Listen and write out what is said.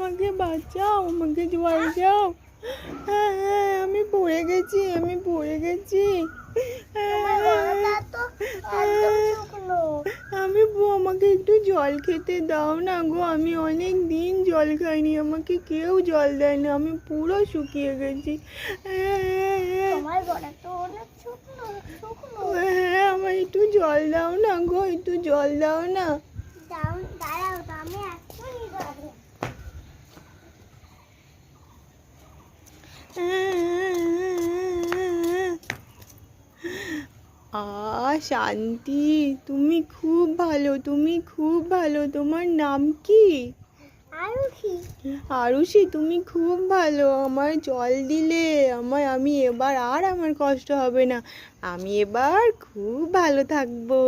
আমাকে বাঁচাও, আমাকে জল দাও। হ্যাঁ, আমি পড়ে গেছি, আমি পড়ে গেছি। আমাকে একটু জল খেতে দাও না গো, আমি অনেক দিন জল খাইনি, আমাকে কেউ জল দেয় না, আমি পুরো শুকিয়ে গেছি। হ্যাঁ, আমার একটু জল দাও না গো, একটু জল দাও না। শান্তি, তুমি খুব ভালো, তুমি খুব ভালো। তোমার নাম কি? আরুষি, তুমি খুব ভালো, আমার জল দিলে, আমি এবার আর আমার কষ্ট হবে না, আমি এবার খুব ভালো থাকবো।